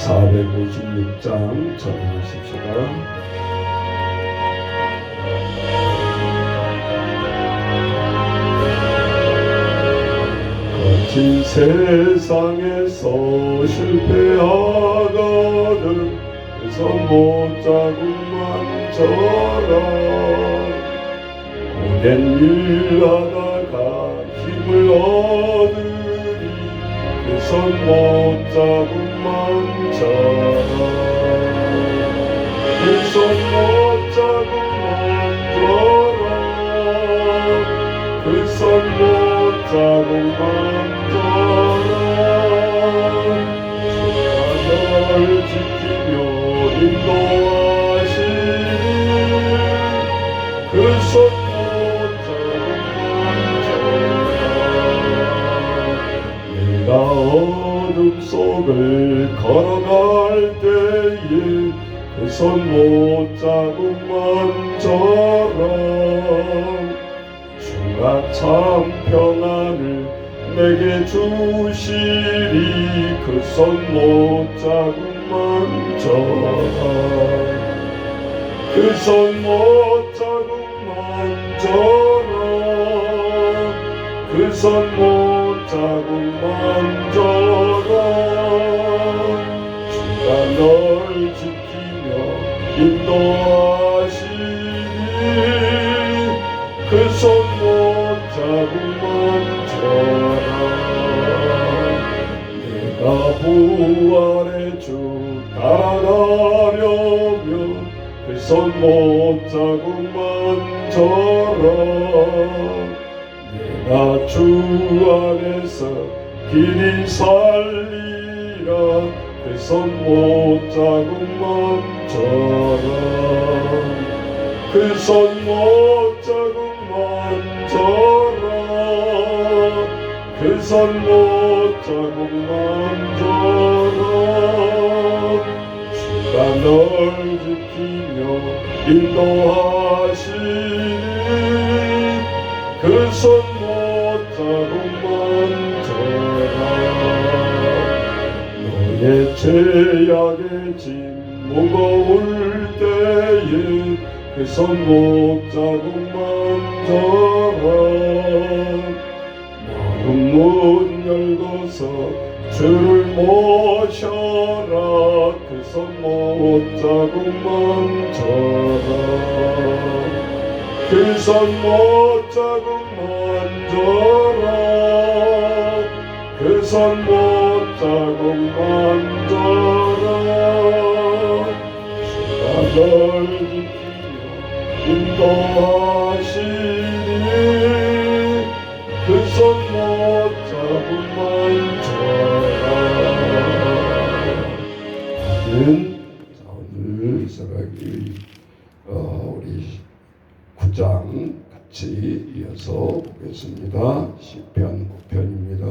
456장 전하십시다. 거친 세상에서 실패하거든 그래서 못자국만 저라 고된 일 하다가 힘을 얻으리 그래서 못자국만 저라 그래서 못자국만 저라 그래서 못자국만 주가 널 지키며 인도하시니 그 손 내가 어둠 속을 걸어갈 때에 그 손 못자국만 저라 주가 참 평안을 내게 주시리 그 손 못자국만 저라 그 손 못자국만 저라 그 손 못자국만 저라 주가 널 지키며 인도하시니 그 손 못자국만 내가 부활의 주 따라가려면 그 손 못자국만 저라 내가 주 안에서 길이 살리라 그 손 못자국만 저라 그 손 못자국만 저라 그 손 못자국만 저라 주가 널 지키며 인도하시니 그 손 못자국만 저라 너의 죄악의 짐 무거울 때에 그 손 못자국만 저라 문 열고서 주를 모셔라 그 손 못자국만 저라 그 손 못자국만 저라 그 손 못자국만 저라 주가 널 지키며 인도하시니 그 손 못자국만 저라. 오늘 이스라엘이 우리 9장 같이 이어서 보겠습니다. 시편 9편입니다.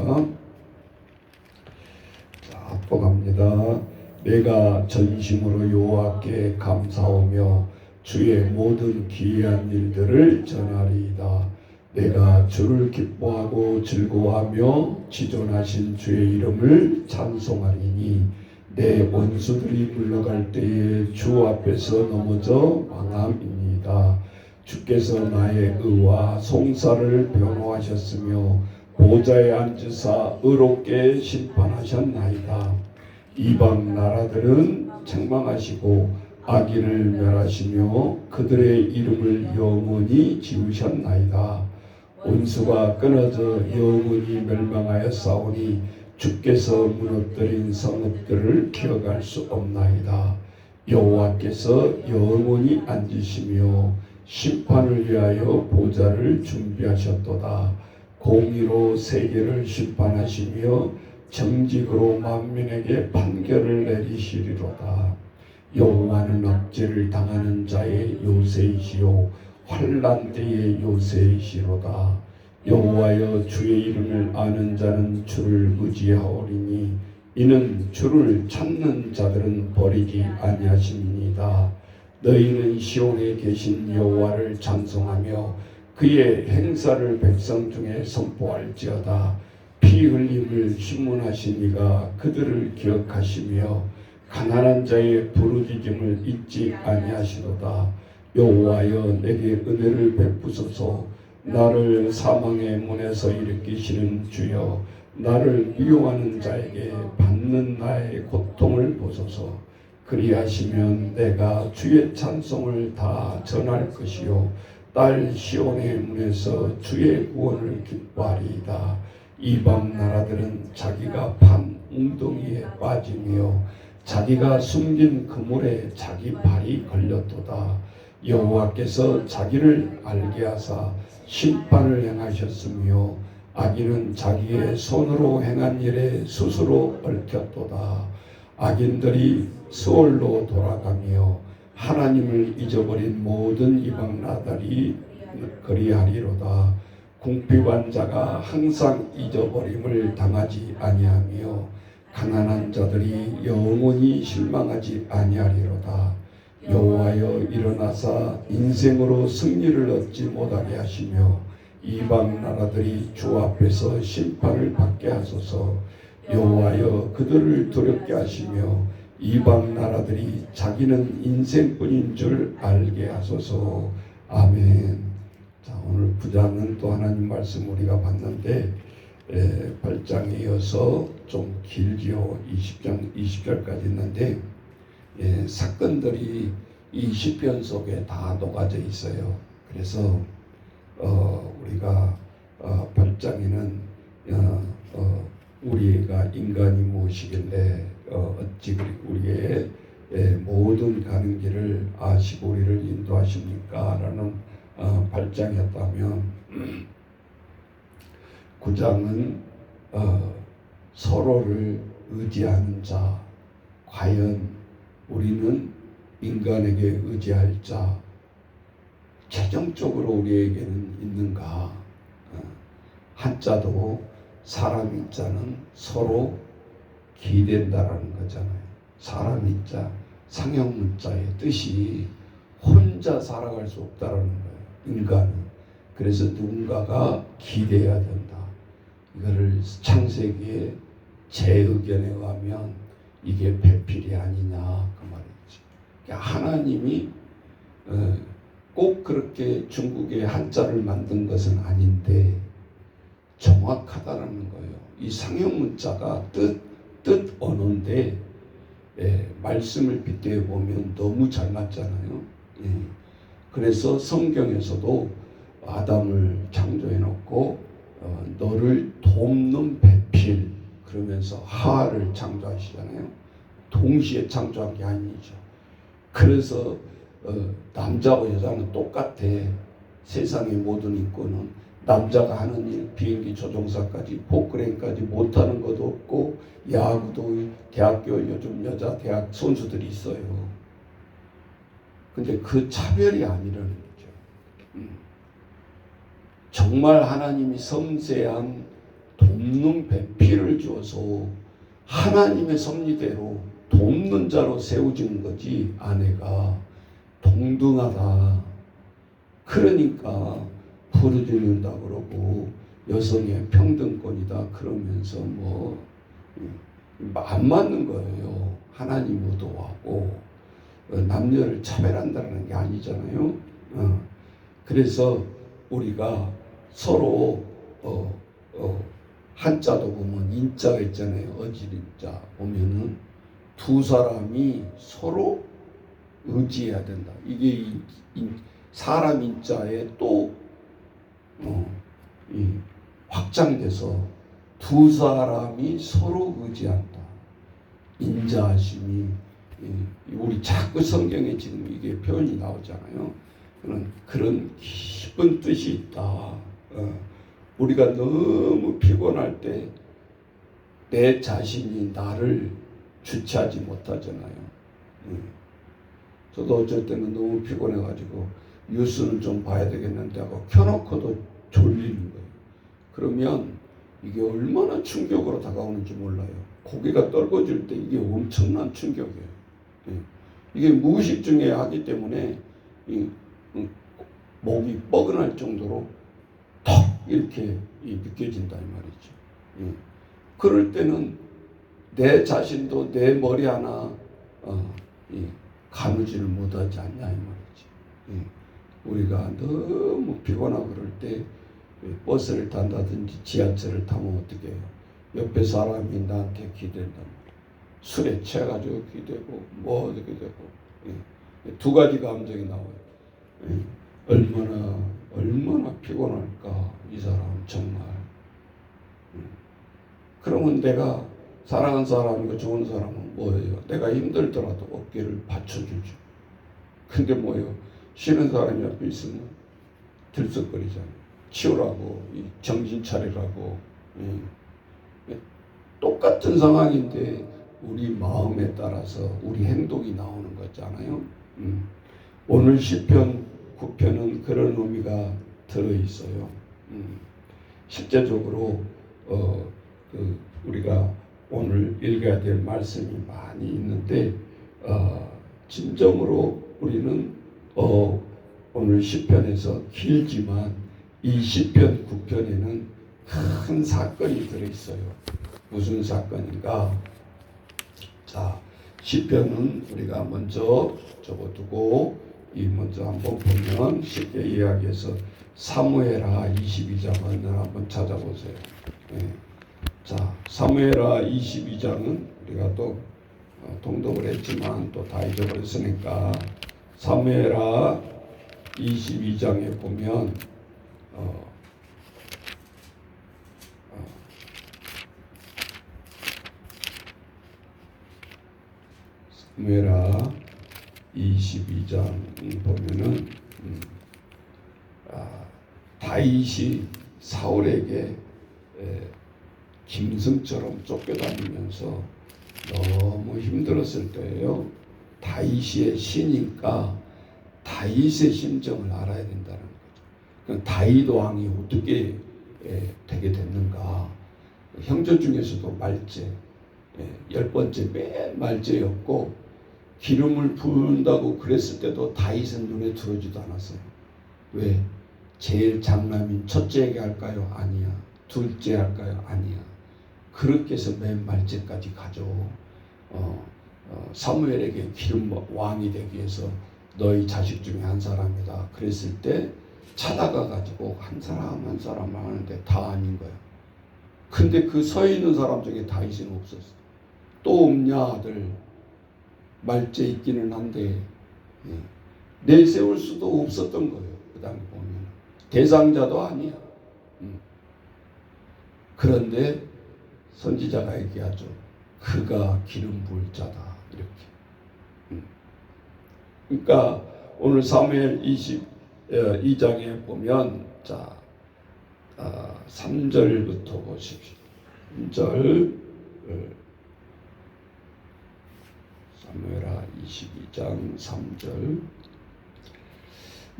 자, 또 갑니다. 내가 전심으로 여호와께 감사하며 주의 모든 기이한 일들을 전하리이다. 내가 주를 기뻐하고 즐거워하며 지존하신 주의 이름을 찬송하리니 내 원수들이 물러갈 때에 주 앞에서 넘어져 망함입니다. 주께서 나의 의와 송사를 변호하셨으며 보좌에 앉으사 의롭게 심판하셨나이다. 이방 나라들은 책망하시고 악인을 멸하시며 그들의 이름을 영원히 지우셨나이다. 원수가 끊어져 영원히 멸망하였사오니 주께서 무너뜨린 성읍들을 기억할 수 없나이다. 여호와께서 영원히 앉으시며 심판을 위하여 보좌를 준비하셨도다. 공의로 세계를 심판하시며 정직으로 만민에게 판결을 내리시리로다. 여호와는 억제를 당하는 자의 요새이시요 환난 때의 요새이시로다. 여호와여 주의 이름을 아는 자는 주를 의지하오리니 이는 주를 찾는 자들은 버리지 아니하십니다. 너희는 시온에 계신 여호와를 찬송하며 그의 행사를 백성 중에 선포할지어다. 피 흘림을 신문하신 이가 그들을 기억하시며 가난한 자의 부르짖음을 잊지 아니하시도다. 여호와여 내게 은혜를 베푸소서. 나를 사망의 문에서 일으키시는 주여, 나를 미워하는 자에게 받는 나의 고통을 보소서. 그리하시면 내가 주의 찬송을 다 전할 것이요 딸 시온의 문에서 주의 구원을 기뻐하리이다. 이방 나라들은 자기가 판 웅덩이에 빠지며 자기가 숨긴 그물에 자기 발이 걸렸도다. 여호와께서 자기를 알게 하사 심판을 행하셨으며 악인은 자기의 손으로 행한 일에 스스로 얽혔도다. 악인들이 수월로 돌아가며 하나님을 잊어버린 모든 이방 나라들이 그리하리로다. 궁핍한 자가 항상 잊어버림을 당하지 아니하며 가난한 자들이 영원히 실망하지 아니하리로다. 여호와여 일어나사 인생으로 승리를 얻지 못하게 하시며 이방 나라들이 주 앞에서 심판을 받게 하소서. 여호와여 그들을 두렵게 하시며 이방 나라들이 자기는 인생뿐인 줄 알게 하소서. 아멘. 자, 오늘 9장은 또 하나님 말씀 우리가 봤는데 8장에 이어서 좀 길지요. 20장 20절까지 있는데 사건들이 이 시편 속에 다 녹아져 있어요. 그래서 우리가 8장에는 우리가 인간이 무엇이길래 어찌 우리의 모든 가는 길을 아시고 우리를 인도하십니까? 라는 8장이었다면 9장은 서로를 의지하는 자, 과연 우리는 인간에게 의지할 자 최종적으로 우리에게는 있는가? 한자도 사람 인자는 서로 기댄다라는 거잖아요. 사람 인자, 상형 문자의 뜻이 혼자 살아갈 수 없다라는 거예요. 인간은. 그래서 누군가가 기대야 된다. 이거를 창세기의 제 의견에 의하면 이게 배필이 아니냐 그 말이지. 그러니까 하나님이 꼭 그렇게 중국의 한자를 만든 것은 아닌데 정확하다라는 거예요. 이 상형 문자가 뜻 언어인데 말씀을 빗대어 보면 너무 잘 맞잖아요. 그래서 성경에서도 아담을 창조해 놓고 너를 돕는 배필 그러면서 하와를 창조하시잖아요. 동시에 창조한 게 아니죠. 그래서 남자와 여자는 똑같아. 세상의 모든 인권은 남자가 하는 일, 비행기 조종사까지 포크레인까지 못하는 것도 없고 야구도 대학교 요즘 여자 대학 선수들이 있어요. 근데 그 차별이 아니라는 거죠. 정말 하나님이 섬세한 돕는 배필을 주어서 하나님의 섭리대로 돕는 자로 세워진 거지 아내가 동등하다. 그러니까 부르짖는다 그러고 여성의 평등권이다 그러면서 안 맞는 거예요. 하나님 의도하고 남녀를 차별한다는 게 아니잖아요. 그래서 우리가 서로 한자도 보면 인자가 있잖아요. 어지린자 보면은 두 사람이 서로 의지해야 된다. 이게 사람 인자에 또 확장돼서 두 사람이 서로 의지한다. 인자하심이 우리 자꾸 성경에 지금 이게 표현이 나오잖아요. 그런 깊은 뜻이 있다. 우리가 너무 피곤할 때 내 자신이 나를 주체하지 못하잖아요. 저도 어쩔 때는 너무 피곤해가지고 뉴스는 좀 봐야 되겠는데 하고 켜놓고도 졸리는 거예요. 그러면 이게 얼마나 충격으로 다가오는지 몰라요. 고개가 떨궈질 때 이게 엄청난 충격이에요. 이게 무의식 중에 하기 때문에 목이 뻐근할 정도로 턱 이렇게 느껴진다 이 말이죠. 그럴 때는 내 자신도 내 머리 하나 이 가누지를 못하지 않냐 이 말이지. 우리가 너무 피곤하고 그럴 때 버스를 탄다든지 지하철을 타면 어떻게 해요? 옆에 사람이 나한테 기댄단 말이에요. 술에 취해가지고 기대고 뭐 어떻게 되고 두 가지 감정이 나와요. 얼마나 피곤할까 이 사람 정말. 그러면 내가 사랑하는 사람이고 좋은 사람은 뭐예요? 내가 힘들더라도 어깨를 받쳐주죠. 근데 뭐예요? 쉬는 사람이 옆에 있으면 들썩거리잖아요. 치우라고, 정신 차리라고. 똑같은 상황인데 우리 마음에 따라서 우리 행동이 나오는 거잖아요. 오늘 시편 9편은 그런 의미가 들어있어요. 실제적으로 우리가 오늘 읽어야 될 말씀이 많이 있는데 진정으로 우리는 오늘 시편에서 길지만 이 시편 9편에는 큰 사건이 들어있어요. 무슨 사건인가? 자, 시편은 우리가 먼저 적어두고 먼저 한번 보면 쉽게 이야기해서 사무엘하 22장을 한번 찾아보세요. 자, 사무엘하 22장은 우리가 또 통독을 했지만 또 다 잊어버렸으니까 사무엘하 22장에 보면 사무엘하 22장 보면은 다윗이 사울에게 짐승처럼 쫓겨다니면서 너무 힘들었을 때예요. 다윗의 시니까 다윗의 심정을 알아야 된다는 거죠. 다윗 왕이 어떻게 되게 됐는가? 형제 중에서도 말제, 10번째 맨 말제였고 기름을 부은다고 그랬을 때도 다윗은 눈에 들어오지도 않았어요. 왜? 제일 장남인 첫째에게 할까요? 아니야. 둘째 할까요? 아니야. 그렇게 해서 맨 말째까지 가죠. 사무엘에게 기름 왕이 되기 위해서 너희 자식 중에 한 사람이다. 그랬을 때 찾아가 가지고 한 사람 한 사람 하는데 다 아닌 거야. 근데 그 서 있는 사람 중에 다윗은 없었어. 또 없냐 아들. 말째 있기는 한데 내세울 수도 없었던 거예요. 그 다음에 보면 대상자도 아니야. 그런데 선지자가 얘기하죠. 그가 기름 부을 자다. 이렇게. 그러니까 오늘 사무엘 22장에 보면 자 3절부터 보십시오. 3절 사무엘하 22장 3절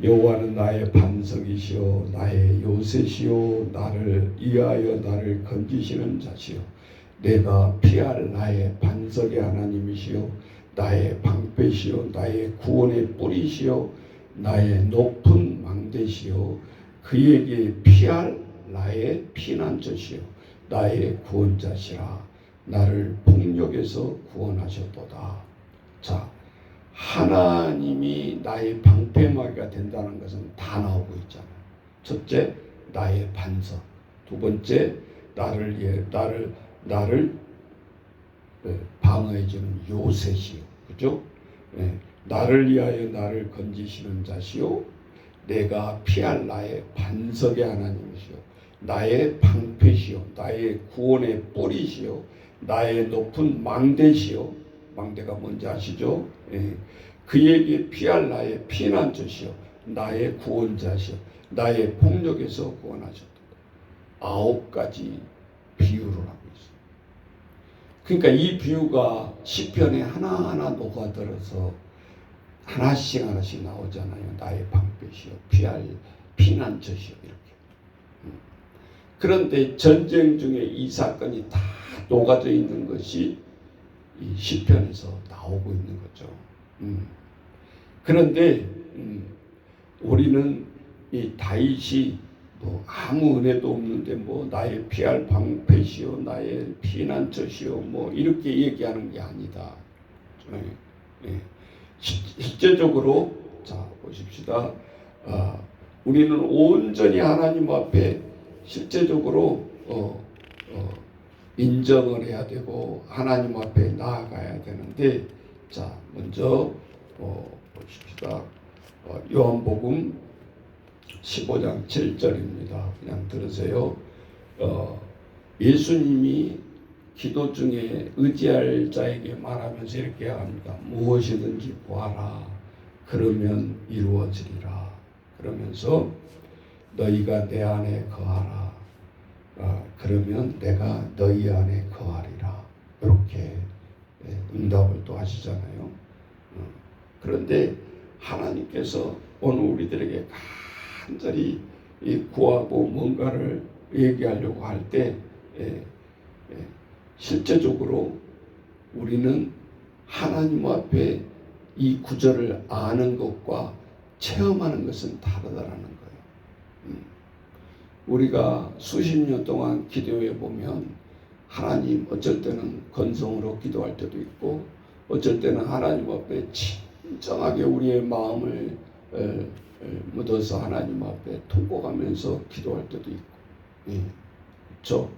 여호와는 나의 반석이시오 나의 요새시오 나를 위하여 나를 건지시는 자시오 내가 피할 나의 반석의 하나님이시오 나의 방패시오 나의 구원의 뿌리시오 나의 높은 망대시오 그에게 피할 나의 피난처시오 나의 구원자시라 나를 폭력에서 구원하셨도다. 자, 하나님이 나의 방패막이가 된다는 것은 다 나오고 있잖아요. 첫째, 나의 반석. 두 번째, 나를 방어해주는 요새시요. 그죠? 나를 위하여 나를 건지시는 자시요. 내가 피할 나의 반석의 하나님이시요. 나의 방패시요. 나의 구원의 뿌리시요. 나의 높은 망대시요. 망대가 뭔지 아시죠? 그에게 피할 나의 피난처시요. 나의 구원자시요. 나의 폭력에서 구원하셨다. 9가지 비유를 하고 있어요. 그러니까 이 비유가 시편에 하나하나 녹아들어서 하나씩 나오잖아요. 나의 방패시요. 피할 피난처시요. 이렇게. 그런데 전쟁 중에 이 사건이 다 녹아져 있는 것이 이 시편에서 나오고 있는 거죠. 그런데 우리는 이 다윗이 뭐 아무 은혜도 없는데 뭐 나의 피할 방패시오 나의 피난처시오 뭐 이렇게 얘기하는 게 아니다. 예. 실제적으로 자 보십시다. 우리는 온전히 하나님 앞에 실제적으로 인정을 해야 되고 하나님 앞에 나아가야 되는데 자 먼저 보십시다. 요한복음 15장 7절입니다. 그냥 들으세요. 예수님이 기도 중에 의지할 자에게 말하면서 이렇게 합니다. 무엇이든지 구하라. 그러면 이루어지리라. 그러면서 너희가 내 안에 거하라. 그러면 내가 너희 안에 거하리라. 이렇게 응답을 또 하시잖아요. 그런데 하나님께서 오늘 우리들에게 간절히 구하고 뭔가를 얘기하려고 할 때 실제적으로 우리는 하나님 앞에 이 구절을 아는 것과 체험하는 것은 다르다라는 거예요. 우리가 수십 년 동안 기도해 보면 하나님 어쩔 때는 건성으로 기도할 때도 있고 어쩔 때는 하나님 앞에 진정하게 우리의 마음을 묻어서 하나님 앞에 통곡하면서 기도할 때도 있고 그렇죠?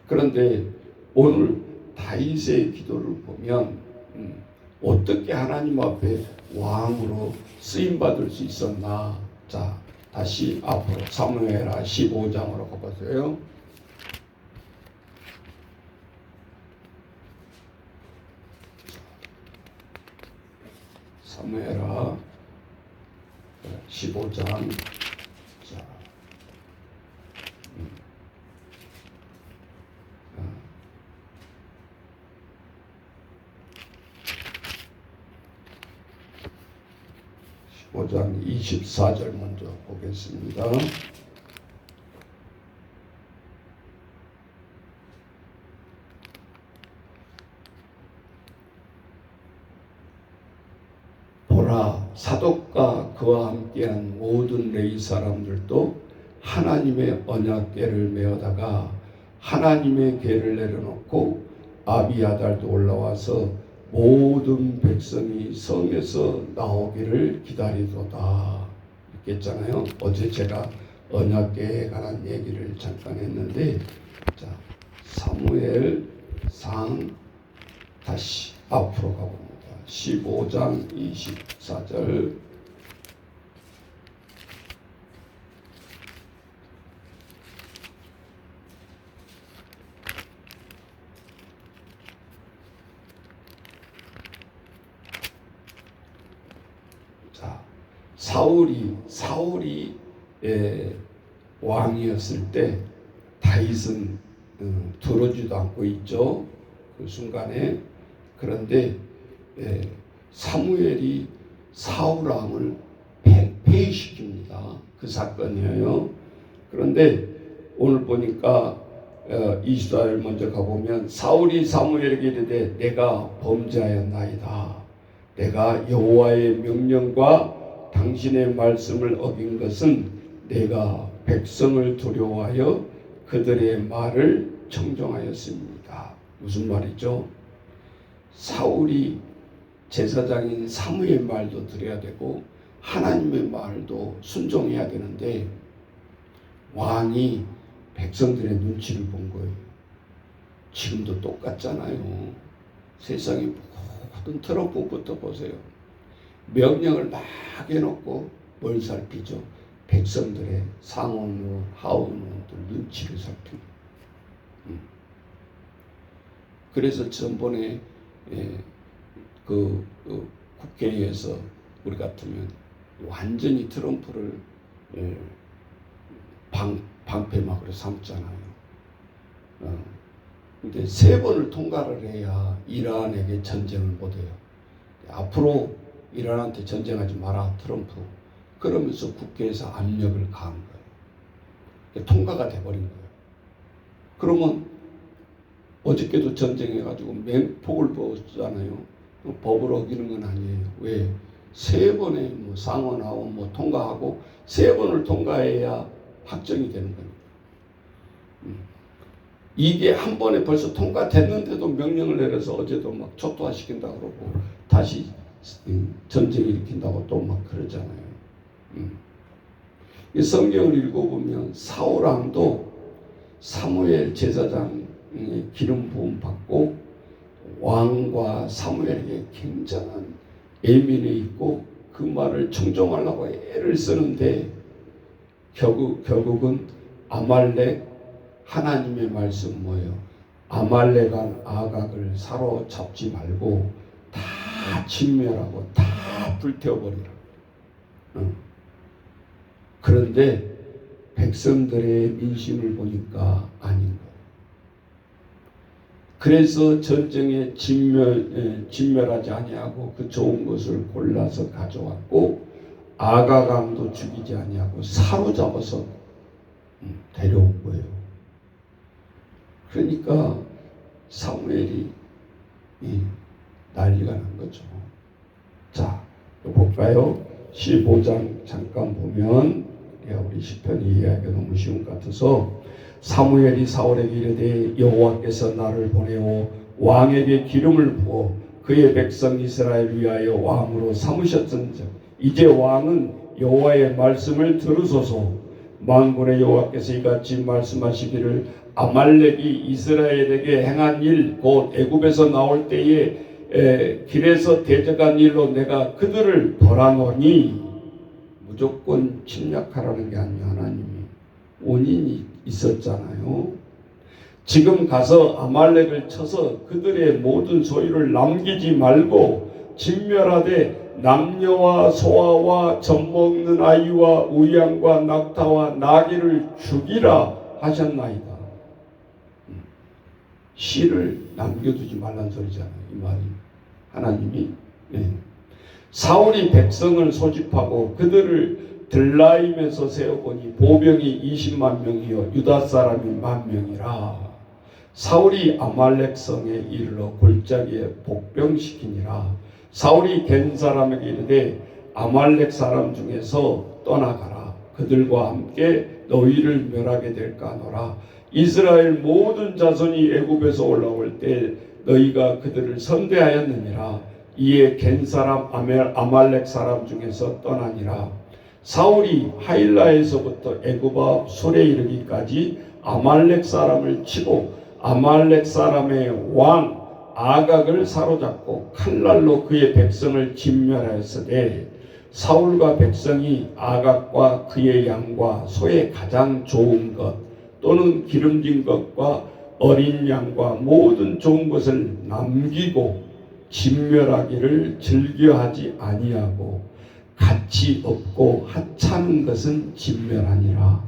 그런데 오늘 다윗의 기도를 보면 어떻게 하나님 앞에 왕으로 쓰임받을 수 있었나. 자 다시 앞으로 사무엘하 15장으로 가보세요. 사무엘하 15장 자, 15장 24절 먼저 보겠습니다. 보라, 사독과 그와 함께한 모든 레위 사람들도 하나님의 언약궤를 메어다가 하나님의 궤를 내려놓고 아비아달도 올라와서 모든 백성이 성에서 나오기를 기다리도다. 이렇게 했잖아요. 어제 제가 언약궤에 관한 얘기를 잠깐 했는데 자 사무엘상 다시 앞으로 가봅니다. 15장 24절 자 사울이 왕이었을 때 다윗은 들어주지도 않고 있죠. 그 순간에 그런데 사무엘이 사울 왕을 폐위시킵니다. 그 사건이에요. 그런데 오늘 보니까 이스라엘 먼저 가보면 사울이 사무엘에게 이르되 내가 범죄하였나이다. 내가 여호와의 명령과 당신의 말씀을 어긴 것은 내가 백성을 두려워하여 그들의 말을 청종하였습니다. 무슨 말이죠? 사울이 제사장인 사무엘 말도 들어야 되고 하나님의 말도 순종해야 되는데 왕이 백성들의 눈치를 본 거예요. 지금도 똑같잖아요. 세상에 모든 트럼프부터 보세요. 명령을 막 해놓고 뭘 살피죠? 백성들의 상원을 하원원들 눈치를 살피고. 그래서 전번에 국회에서 우리 같으면 완전히 트럼프를 방패막으로 삼잖아요. 근데 3번을 통과를 해야 이란에게 전쟁을 못해요. 앞으로 이란한테 전쟁하지 마라 트럼프. 그러면서 국회에서 압력을 가한 거예요. 통과가 돼버린 거예요. 그러면 어저께도 전쟁해가지고 맹폭을 부었잖아요. 법을 어기는 건 아니에요. 왜? 3번의 상원하원 통과하고 3번을 통과해야 확정이 되는 겁니다. 이게 한 번에 벌써 통과됐는데도 명령을 내려서 어제도 막 초토화시킨다 그러고 다시 전쟁 일으킨다고 또 막 그러잖아요. 이 성경을 읽어보면 사울왕도 사무엘 제사장의 기름 부음 받고 왕과 사무엘에게 굉장한 예민해 있고 그 말을 청종하려고 애를 쓰는데 결국은 아말렉 하나님의 말씀 뭐예요? 아말렉한 아각을 사로잡지 말고 다 진멸하고 다 불태워버리라. 그런데 백성들의 민심을 보니까 아닌 거예요. 그래서 전쟁에 진멸하지 아니하고 그 좋은 것을 골라서 가져왔고 아가감도 죽이지 아니하고 사로잡아서 데려온 거예요. 그러니까 사무엘이 난리가 난 거죠. 자, 볼까요? 15장 잠깐 보면 우리 시편이 이해하기가 너무 쉬운 것 같아서 사무엘이 사울에게 이르되 여호와께서 나를 보내어 왕에게 기름을 부어 그의 백성 이스라엘 위하여 왕으로 삼으셨은즉 이제 왕은 여호와의 말씀을 들으소서. 만군의 여호와께서 이같이 말씀하시기를 아말렉이 이스라엘에게 행한 일 곧 애굽에서 나올 때에 길에서 대적한 일로 내가 그들을 벌하노니 무조건 침략하라는 게 아니에요. 하나님이 원인이 있었잖아요. 지금 가서 아말렉을 쳐서 그들의 모든 소유를 남기지 말고 진멸하되 남녀와 소아와 젖먹는 아이와 우양과 낙타와 나귀를 죽이라 하셨나이다. 씨를 남겨두지 말란 소리잖아요. 이 말이 하나님이 사울이 백성을 소집하고 그들을 들라임에서 세워보니 보병이 20만 명이요 유다 사람이 10,000명이라. 사울이 아말렉 성에 이르러 골짜기에 복병시키니라. 사울이 겐 사람에게 이르되 아말렉 사람 중에서 떠나가라. 그들과 함께 너희를 멸하게 될까 하노라. 이스라엘 모든 자손이 애굽에서 올라올 때 너희가 그들을 선대하였느니라. 이에 겐 사람 아말렉 사람 중에서 떠나니라. 사울이 하일라에서부터 애굽 앞 술에 이르기까지 아말렉 사람을 치고 아말렉 사람의 왕 아각을 사로잡고 칼날로 그의 백성을 진멸하였으되 사울과 백성이 아각과 그의 양과 소의 가장 좋은 것 또는 기름진 것과 어린 양과 모든 좋은 것을 남기고 진멸하기를 즐겨하지 아니하고 가치 없고 하찮은 것은 진멸하니라.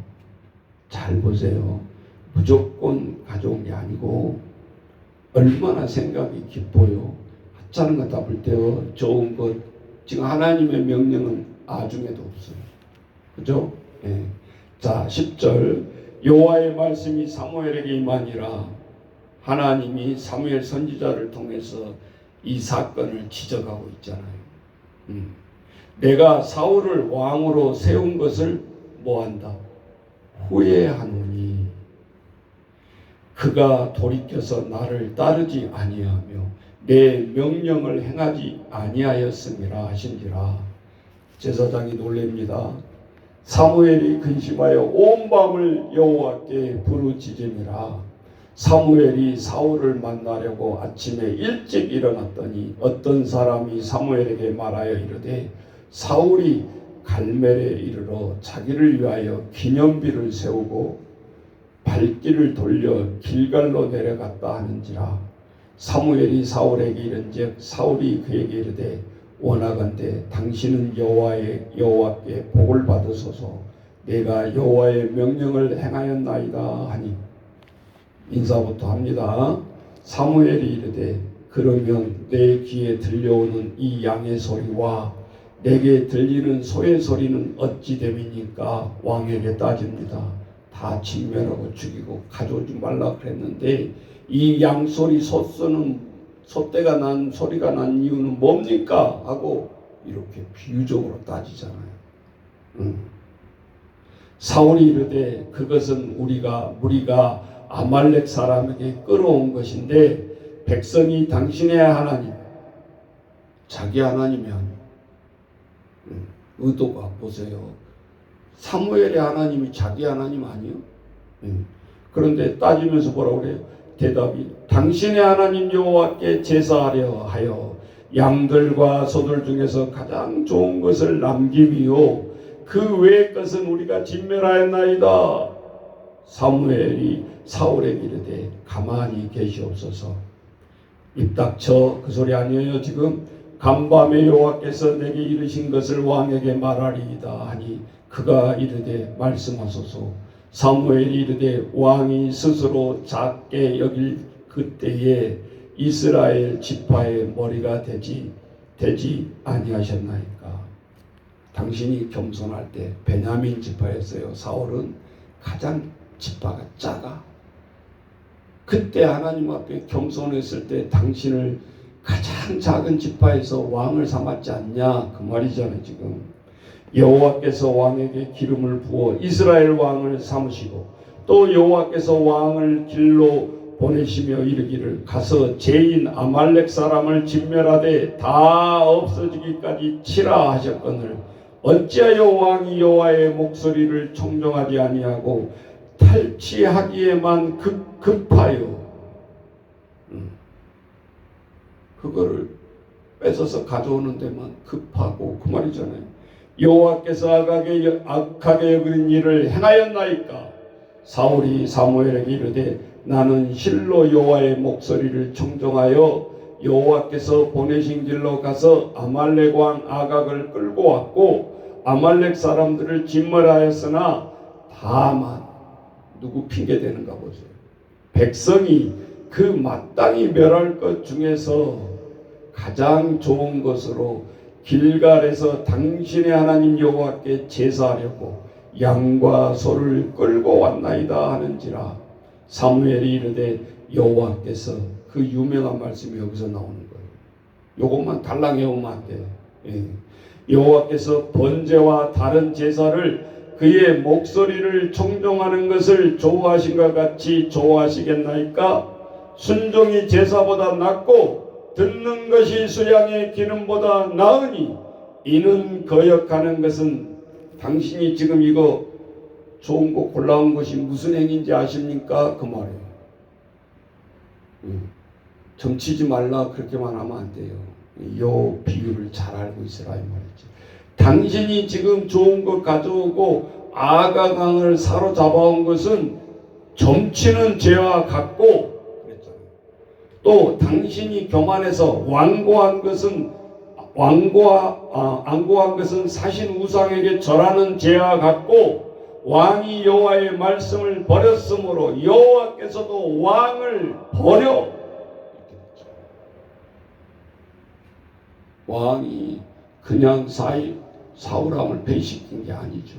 잘 보세요. 무조건 가져온 게 아니고 얼마나 생각이 깊어요. 하찮은 것 다 볼 때요. 좋은 것 지금 하나님의 명령은 아중에도 없어요. 그죠? 예. 자 10절 여호와의 말씀이 사무엘에게 임하니라. 하나님이 사무엘 선지자를 통해서 이 사건을 지적하고 있잖아요. 내가 사울을 왕으로 세운 것을 뭐한다? 후회하노니 그가 돌이켜서 나를 따르지 아니하며 내 명령을 행하지 아니하였음이라 하신지라. 제사장이 놀랍니다. 사무엘이 근심하여 온 밤을 여호와께 부르짖으니라. 사무엘이 사울을 만나려고 아침에 일찍 일어났더니 어떤 사람이 사무엘에게 말하여 이르되 사울이 갈멜에 이르러 자기를 위하여 기념비를 세우고 발길을 돌려 길갈로 내려갔다 하는지라. 사무엘이 사울에게 이른즉 사울이 그에게 이르되 원하건대 당신은 여호와께 복을 받으소서. 내가 여호와의 명령을 행하였나이다 하니. 인사부터 합니다. 사무엘이 이르되 그러면 내 귀에 들려오는 이 양의 소리와 내게 들리는 소의 소리는 어찌 됨이니까 왕에게 따집니다. 다 진멸하고 죽이고 가져오지 말라 그랬는데 이 양소리 소떼가 난 소리가 난 이유는 뭡니까? 하고 이렇게 비유적으로 따지잖아요. 사울이 이르되 그것은 무리가 아말렉 사람에게 끌어온 것인데 백성이 당신의 하나님, 자기 하나님이 아니에요. 의도가 보세요. 사무엘의 하나님이 자기 하나님 아니에요? 그런데 따지면서 뭐라고 그래요? 대답이 당신의 하나님 여호와께 제사하려 하여 양들과 소들 중에서 가장 좋은 것을 남김이요 그 외의 것은 우리가 진멸하였나이다. 사무엘이 사울에게 이르되 가만히 계시옵소서. 입 닥쳐, 그 소리 아니에요 지금? 간밤에 여호와께서 내게 이르신 것을 왕에게 말하리이다 하니 그가 이르되 말씀하소서. 사무엘이 이르되 왕이 스스로 작게 여길 그때에 이스라엘 지파의 머리가 되지 아니하셨나이까. 당신이 겸손할 때 베냐민 지파였어요. 사울은 가장 지파가 작아. 그때 하나님 앞에 겸손했을 때 당신을 가장 작은 지파에서 왕을 삼았지 않냐 그 말이잖아요 지금. 여호와께서 왕에게 기름을 부어 이스라엘 왕을 삼으시고 또 여호와께서 왕을 길로 보내시며 이르기를 가서 죄인 아말렉 사람을 진멸하되 다 없어지기까지 치라 하셨거늘 어찌하여 왕이 여호와의 목소리를 청종하지 아니하고 탈취하기에만 급하여 그거를 뺏어서 가져오는 데만 급하고 그 말이잖아요. 여호와께서 악하게 여긴 일을 행하였나이까. 사울이 사무엘에게 이르되 나는 실로 여호와의 목소리를 청종하여 여호와께서 보내신 길로 가서 아말렉 왕 아각을 끌고 왔고 아말렉 사람들을 진멸하였으나 다만 누구 핑계 대는가 보세요. 백성이 그 마땅히 멸할 것 중에서 가장 좋은 것으로 길갈에서 당신의 하나님 여호와께 제사하려고 양과 소를 끌고 왔나이다 하는지라. 사무엘이 이르되 여호와께서 그 유명한 말씀이 여기서 나오는 거예요. 요것만 달랑해 오면 안 돼. 여호와께서 번제와 다른 제사를 그의 목소리를 청종하는 것을 좋아하신 것 같이 좋아하시겠나이까? 순종이 제사보다 낫고 듣는 것이 수양의 기름보다 나으니 이는 거역하는 것은 당신이 지금 이거 좋은 거 골라온 것이 무슨 행인지 아십니까? 그 말이에요. 점치지 말라 그렇게만 하면 안 돼요. 요 비유를 잘 알고 있으라 이 말이지. 당신이 지금 좋은 것 가져오고 아가강을 사로잡아온 것은 점치는 죄와 같고 그랬잖아요. 또 당신이 교만해서 완고한 것은 안고한 것은 사신 우상에게 절하는 죄와 같고 왕이 여호와의 말씀을 버렸으므로 여호와께서도 왕을 버려 이렇게 됐죠. 왕이 그냥 사울왕을 배신시킨 게 아니죠.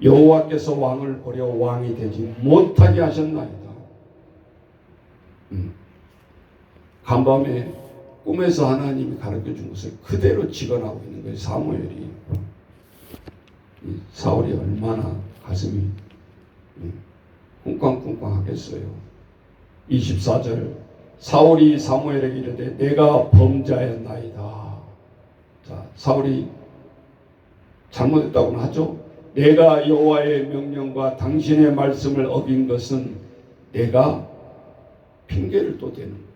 여호와께서 왕을 버려 왕이 되지 못하게 하셨나이다. 간밤에 꿈에서 하나님이 가르쳐준 것을 그대로 직언하고 있는 거예요. 사무엘이. 사울이 얼마나 가슴이 쿵쾅쿵쾅 하겠어요. 24절 사울이 사무엘에게 이르되 내가 범죄하였나이다. 자, 사울이 잘못했다고는 하죠. 내가 여호와의 명령과 당신의 말씀을 어긴 것은 내가 핑계를 또 대는 거예요.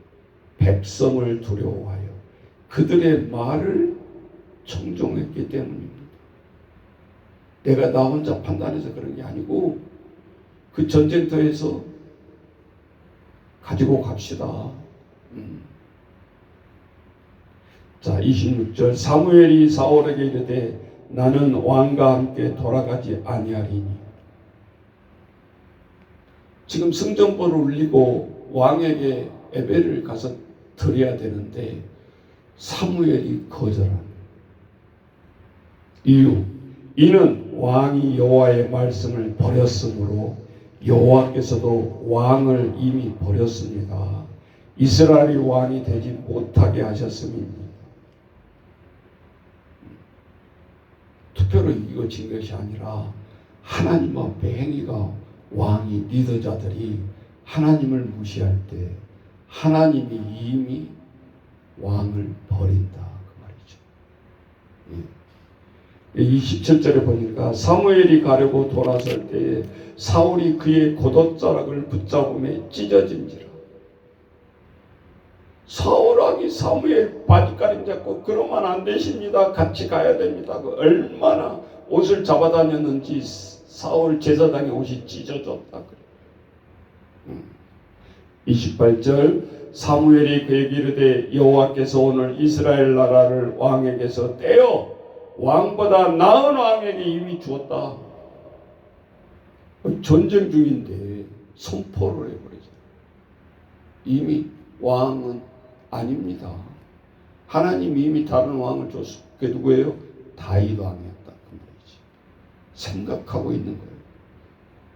백성을 두려워하여 그들의 말을 청종했기 때문입니다. 내가 나 혼자 판단해서 그런 게 아니고 그 전쟁터에서 가지고 갑시다. 자, 26절 사무엘이 사울에게 이르되 나는 왕과 함께 돌아가지 아니하리니. 지금 승전보를 울리고 왕에게 예배를 가서 드려야 되는데 사무엘이 거절합니다. 이유 이는 왕이 여호와의 말씀을 버렸으므로 여호와께서도 왕을 이미 버렸습니다. 이스라엘이 왕이 되지 못하게 하셨음입니다. 투표로 이겨진 것이 아니라 하나님 앞에 행위가 왕이 리더자들이 하나님을 무시할 때 하나님이 이미 왕을 버린다 그 말이죠. 27절에 보니까 사무엘이 가려고 돌아설 때에 사울이 그의 겉옷자락을 붙잡음에 찢어진지라. 사울왕이 사무엘 바지가림 잡고 그러면 안 되십니다. 같이 가야 됩니다. 얼마나 옷을 잡아다녔는지 사울 제사장의 옷이 찢어졌다 그래. 28절 사무엘이 그에게 이르되 여호와께서 오늘 이스라엘 나라를 왕에게서 떼어 왕보다 나은 왕에게 이미 주었다. 전쟁 중인데 선포를 해버리죠. 이미 왕은 아닙니다. 하나님이 이미 다른 왕을 줬어. 그게 누구예요? 다윗 왕이었다 그 말이지. 생각하고 있는 거예요.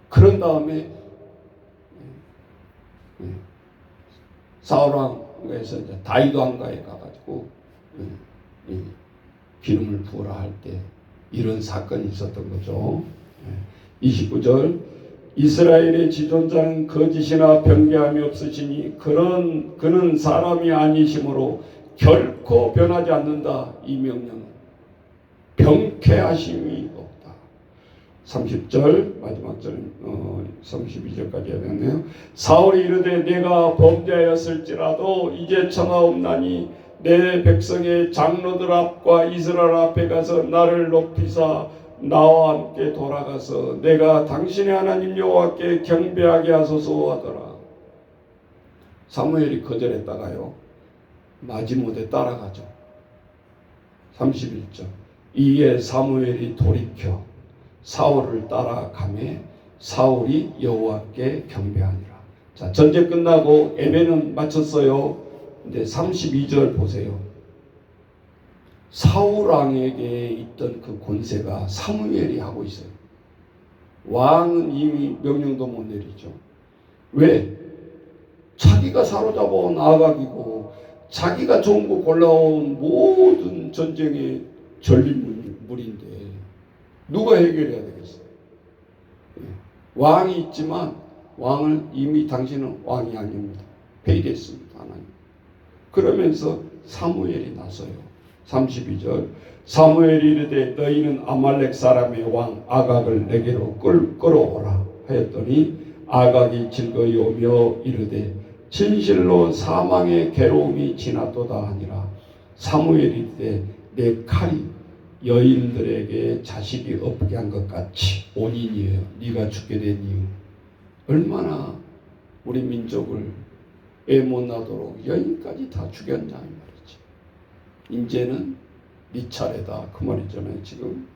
그런 다음에 사울 왕에서 이제 다윗 왕가에 가가지고 기름을 부으라 할 때 이런 사건이 있었던 거죠. 29절 이스라엘의 지존자는 거짓이나 변개함이 없으시니 그는 사람이 아니심으로 결코 변하지 않는다. 이 명령은 병쾌하심이 없다. 30절 마지막 절 32절까지 해야 되네요. 사울이 이르되 내가 범죄하였을지라도 이제 청하옵나니 내 백성의 장로들 앞과 이스라엘 앞에 가서 나를 높이사 나와 함께 돌아가서 내가 당신의 하나님 여호와께 경배하게 하소서 하더라. 사무엘이 거절했다가요 마지못에 따라가죠. 31절 이에 사무엘이 돌이켜 사울을 따라가매 사울이 여호와께 경배하니라. 자, 전쟁 끝나고 예배는 마쳤어요. 근데 32절 보세요. 사울 왕에게 있던 그 권세가 사무엘이 하고 있어요. 왕은 이미 명령도 못 내리죠. 왜? 자기가 사로잡아온 아각이고 자기가 좋은 거 골라온 모든 전쟁의 전리물인데 누가 해결해야 되겠어요? 왕이 있지만 왕을 이미 당신은 왕이 아닙니다. 폐위됐습니다. 하나님. 그러면서 사무엘이 나서요. 32절 사무엘이 이르되 너희는 아말렉 사람의 왕 아각을 내게로 끌어오라 하였더니 아각이 즐거이 오며 이르되 진실로 사망의 괴로움이 지났도다 하니라. 사무엘이 이르되 내 칼이 여인들에게 자식이 없게 한 것 같이 온인이에요. 네가 죽게 된 이유. 얼마나 우리 민족을 애 못 나도록 여인까지 다 죽였냐 이 말이지. 이제는 네 차례다 그 말이잖아요. 지금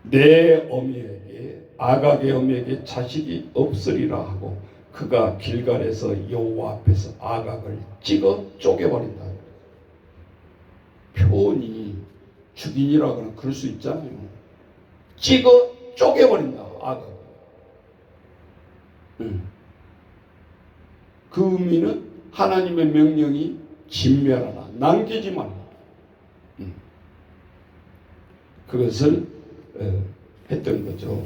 내 어미에게 아각의 어미에게 자식이 없으리라 하고 그가 길갈에서 여호와 앞에서 아각을 찍어 쪼개버린다. 표현이 죽인이라 그러면 그럴 수 있잖아요. 찍어 쪼개버린다. 아각. 그 의미는 하나님의 명령이 진멸하라. 남기지 말라. 그것을 했던 거죠.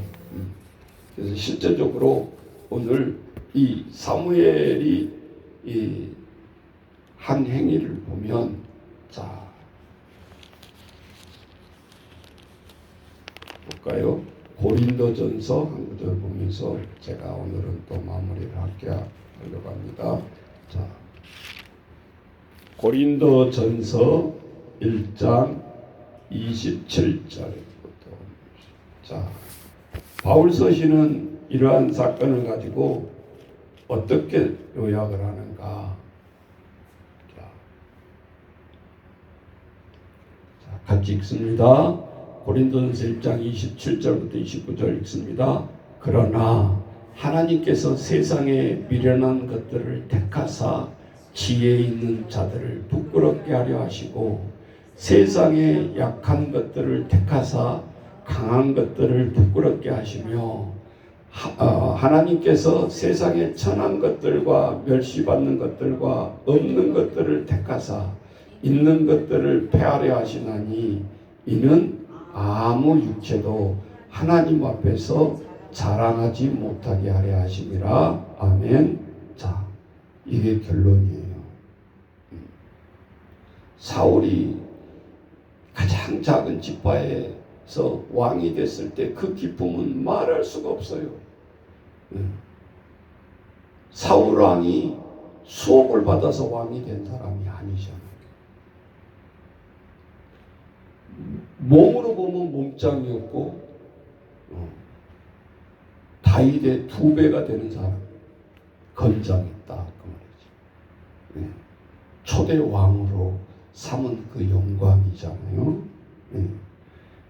그래서 실제적으로 오늘 이 사무엘이 한 행위를 보면 자 볼까요? 고린도전서 한 구절 보면서 제가 오늘은 또 마무리를 하려고 합니다. 자, 고린도전서 1장 27절부터. 자, 바울 서신은 이러한 사건을 가지고 어떻게 요약을 하는가? 자, 같이 읽습니다. 고린도전서 1장 27절부터 29절 읽습니다. 그러나 하나님께서 세상에 미련한 것들을 택하사 지혜 있는 자들을 부끄럽게 하려 하시고 세상에 약한 것들을 택하사 강한 것들을 부끄럽게 하시며 하나님께서 세상에 천한 것들과 멸시받는 것들과 없는 것들을 택하사 있는 것들을 폐하려 하시나니 이는 아무 육체도 하나님 앞에서 자랑하지 못하게 하려 하심이라. 아멘. 자, 이게 결론이에요. 사울이 가장 작은 지파에서 왕이 됐을 때 그 기쁨은 말할 수가 없어요. 사울 왕이 수옥을 받아서 왕이 된 사람이 아니잖아요. 몸으로 보면 몸짱이었고 다윗의 2배가 되는 사람, 건장했다 그 말이죠. 초대 왕으로 삼은 그 영광이잖아요.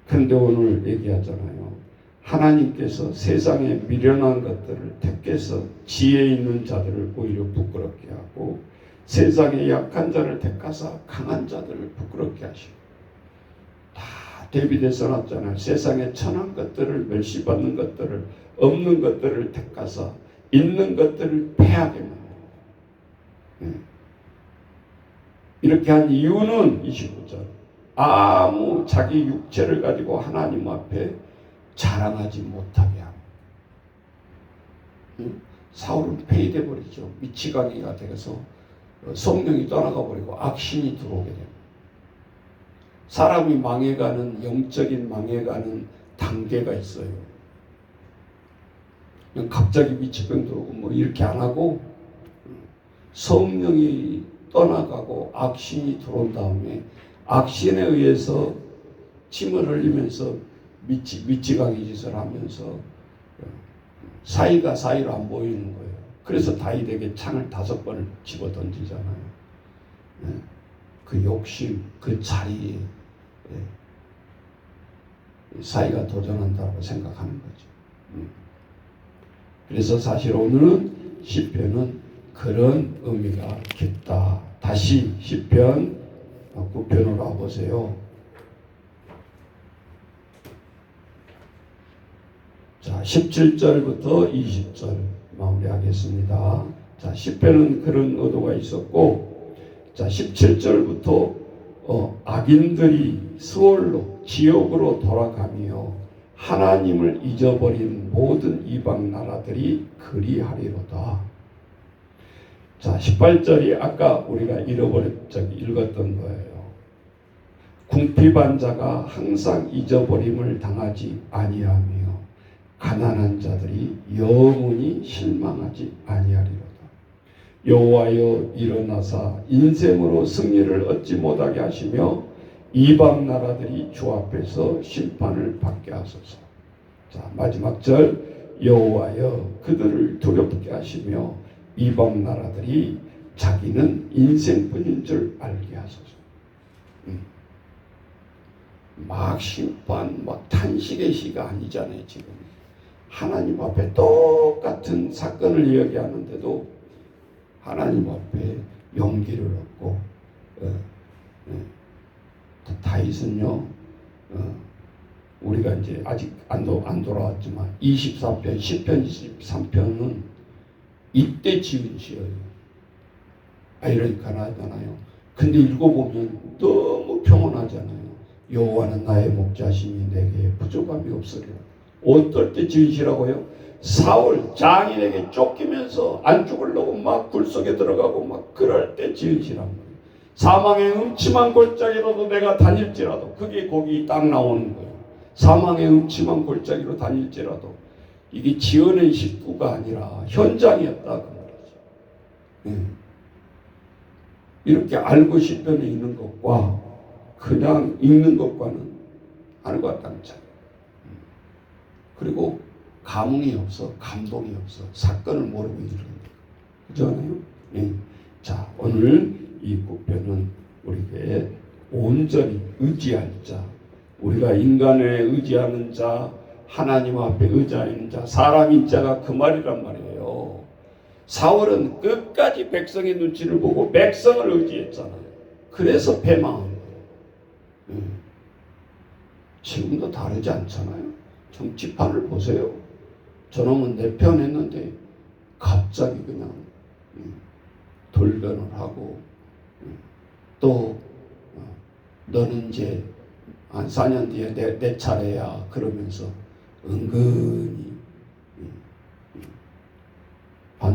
그런데 오늘 얘기하잖아요. 하나님께서 세상에 미련한 것들을 택해서 지혜 있는 자들을 오히려 부끄럽게 하고 세상에 약한 자를 택하사 강한 자들을 부끄럽게 하시고 다 대비돼 써놨잖아요. 세상에 천한 것들을 멸시받는 것들을 없는 것들을 택하사 있는 것들을 패하게 만들어요. 이렇게 한 이유는 29절 아무 자기 육체를 가지고 하나님 앞에 자랑하지 못하게 합니다. 사울은 폐위돼 버리죠. 미치광이가 되어서 성령이 떠나가 버리고 악신이 들어오게 됩니다. 사람이 망해가는 영적인 망해가는 단계가 있어요. 그냥 갑자기 미치병 들어오고 뭐 이렇게 안 하고 성령이 떠나가고 악신이 들어온 다음에 악신에 의해서 침을 흘리면서 미치광이 짓을 하면서 사이가 사이로 안 보이는 거예요. 그래서 다윗에게 창을 5번을 집어 던지잖아요. 그 욕심, 그 자리에 사이가 도전한다고 생각하는 거죠. 그래서 사실 오늘은 시편은 그런 의미가 깊다. 다시 시편 9편으로 와보세요. 자, 17절부터 20절 마무리하겠습니다. 자, 시편은 그런 의도가 있었고, 자, 17절부터 악인들이 스올로 지옥으로 돌아가며 하나님을 잊어버린 모든 이방 나라들이 그리하리로다. 자, 18절이 아까 우리가 읽었던 거예요. 궁핍한 자가 항상 잊어버림을 당하지 아니하며 가난한 자들이 영원히 실망하지 아니하리로다. 여호와여 일어나사 인생으로 승리를 얻지 못하게 하시며 이방 나라들이 주 앞에서 심판을 받게 하소서. 자, 마지막 절 여호와여 그들을 두렵게 하시며 이방 나라들이 자기는 인생뿐인 줄 알게 하소서. 막 심판, 막 탄식의 시가 아니잖아요. 지금 하나님 앞에 똑같은 사건을 이야기하는데도 하나님 앞에 용기를 얻고 다윗은요 우리가 이제 아직 안 돌아왔지만 24편, 10편, 23편은 이때 지은 시예요. 아이러니까나잖아요. 근데 읽어보면 너무 평온하잖아요. 여호와는 나의 목자시니 내게 부족함이 없으리라. 어떨 때 지은 시라고요? 사울 장인에게 쫓기면서 안 죽으려고 막 굴속에 들어가고 막 그럴 때 지은 시란 말이에요. 사망의 음침한 골짜기로도 내가 다닐지라도 그게 거기 딱 나오는 거예요. 사망의 음침한 골짜기로 다닐지라도 이게 지어낸 식구가 아니라 현장이었다 그 말이죠. 이렇게 알고 시편에 있는 것과 그냥 읽는 것과는 하늘과 땅 차이. 그리고 감흥이 없어, 감동이 없어, 사건을 모르고 읽는 거예요. 그렇잖아요? 네. 자, 오늘 이 국편은 우리에게 온전히 의지할 자, 우리가 인간에 의지하는 자, 하나님 앞에 의지하는 자, 사람인 자가 그 말이란 말이에요. 사울은 끝까지 백성의 눈치를 보고 백성을 의지했잖아요. 그래서 패망한 거예요. 지금도 다르지 않잖아요. 정치판을 보세요. 저놈은 내 편 했는데 갑자기 그냥 돌변을 하고 또 너는 이제 한 4년 뒤에 내 차례야 그러면서 은근히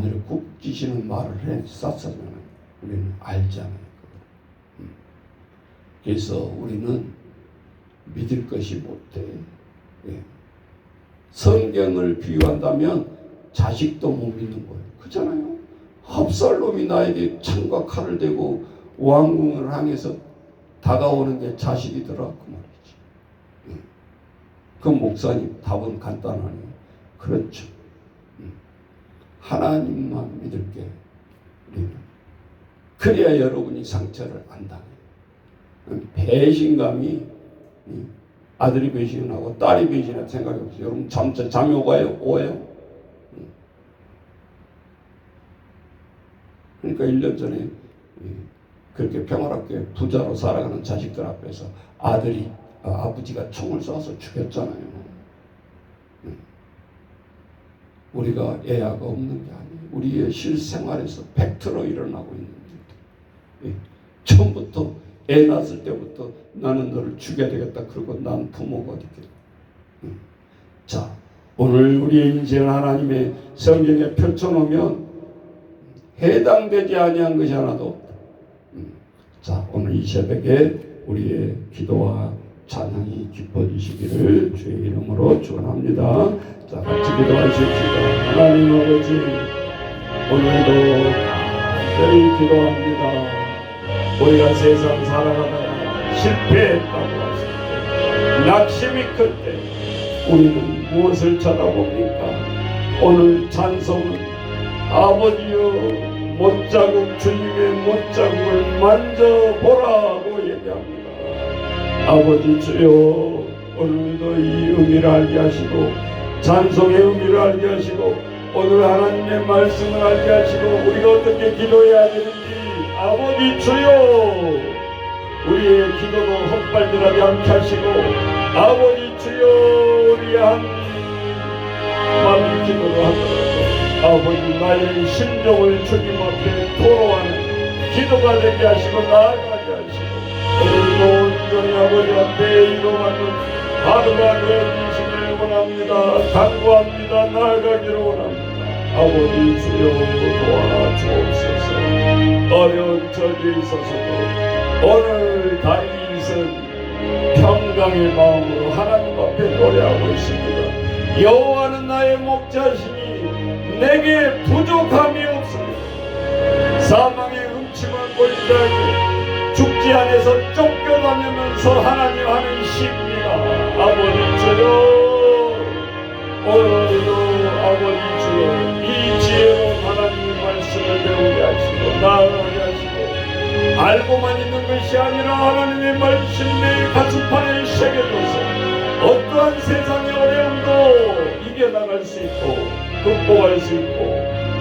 하늘에 굽지시는 말을 쌌잖아요. 우리는 알잖아요. 그래서 우리는 믿을 것이 못해. 성경을 비유한다면 자식도 못 믿는 거예요. 그렇잖아요. 압살롬이 나에게 창과 칼을 대고 왕궁을 향해서 다가오는 게 자식이더라 그 말이지. 그 목사님 답은 간단하네요. 그렇죠. 하나님만 믿을게. 우리는. 그래야 여러분이 상처를 안 당해요. 배신감이 아들이 배신하고 딸이 배신할 생각이 없어요. 여러분 잠이 오가요? 그러니까 1년 전에 그렇게 평화롭게 부자로 살아가는 자식들 앞에서 아버지가 총을 쏴서 죽였잖아요. 우리가 애아가 없는 게 아니에요. 우리의 실생활에서 팩트로 일어나고 있는 일들. 처음부터 애 낳았을 때부터 나는 너를 죽여야 되겠다. 그리고 난 부모가 어딨겠다. 자, 오늘 우리의 인생을 하나님의 성경에 펼쳐놓으면 해당되지 아니한 것이 하나도 없다. 자, 오늘 이 새벽에 우리의 기도와 찬양이 깊어지시기를 주의 이름으로 축원합니다. 자, 같이 기도하십시다. 하나님 아버지, 오늘도 간절히 기도합니다. 우리가 세상 살아가다가 실패했다고 하실 때, 낙심이 클 때 우리는 무엇을 쳐다봅니까? 오늘 찬송은 아버지여 못자국 주님의 못자국을 만져보라고 얘기합니다. 아버지 주여, 오늘도 이 의미를 알게 하시고 찬송의 의미를 알게 하시고 오늘 하나님의 말씀을 알게 하시고 우리가 어떻게 기도해야 되는지 아버지 주여, 우리의 기도도 헛발질하지 않게 하시고 아버지 주여, 우리 한 마음의 기도도 하더라도 아버지 나의 심정을 주님 앞에 토로하는 기도가 되게 하시고 나아가게 하시고 오늘도 온전히 아버지 앞에 이루어가는 하루가 되어주시길 원합니다. 간구합니다. 나아가기를 원합니다. 아버지 주여 도와주옵소서. 어려운 처지에 있어서도 오늘 다윗은 평강의 마음으로 하나님 앞에 노래하고 있습니다. 여호와는 나의 목자시니 내게 부족함이 없으며 사망의 음침한 골짜기 죽지 않아서 쫓겨다니면서 하나님 하는 시입니다. 아버지 주여, 오늘도 아버지 주여 이 지혜로 하나님의 말씀을 배우게 하시고 나아가게 하시고 알고만 있는 것이 아니라 하나님의 말씀 내 가슴판에 새겨줘서 어떠한 세상의 어려움도 이겨나갈 수 있고 극복할 수 있고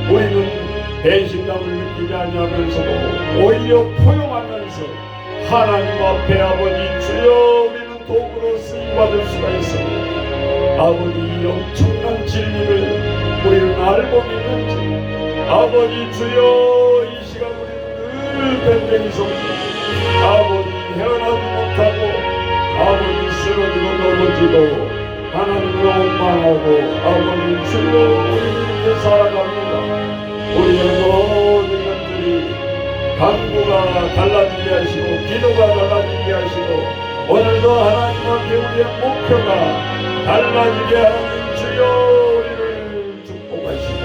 우리는 배신감을 느끼지 아니하면서도 오히려 포용하면서 하나님 앞에 아버지 주여 우리는 도구로 쓰임받을 수가 있습니다. 아버지 이 엄청난 진리를 우리는 알고 믿는지 아버지 주여 이 시간 우리는 늘 밴댕이 속에 아버지 헤어나지 못하고 아버지 쓰러지고 넘어지고 하나님을 원망하고 아버지 주여 우리는 이렇게 살아갑니다. 우리의 모든 것들이 간구가 달라지게 하시고 기도가 달라지게 하시고 오늘도 하나님 앞에 우리의 목표가 달라지게 하는 주여 우리를 축복하시고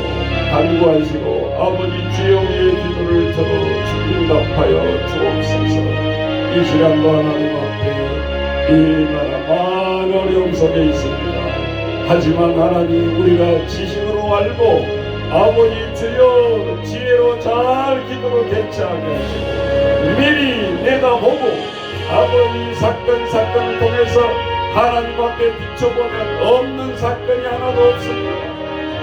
간구하시고 아버지 주여 우리의 기도를 들어 응답하여 주옵소서. 이 시간도 하나님 앞에 이 나라 많은 어려움 속에 있습니다. 하지만 하나님 우리가 지식으로 알고 아버지 주여 지혜로 잘 기도로 대처하게 하시고 미리 내다보고 아버지 사건을 통해서 하나님 앞에 비춰보면 없는 사건이 하나도 없습니다.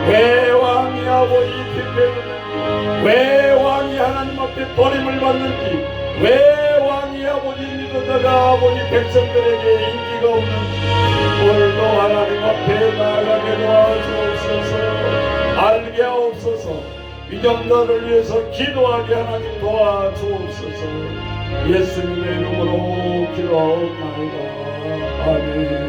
왜 왕이 아버지 필패했는지, 왜 왕이 하나님 앞에 버림을 받는지, 왜 왕이 아버지 믿어다가 아버지 백성들에게 인기가 없는지 오늘도 하나님 앞에 나아가게 도와주옵소서. 알게 하옵소서. 위정자를 위해서 기도하게 하나님 도와주옵소서. 예수님의 이름으로 기도하옵나이다. 아멘.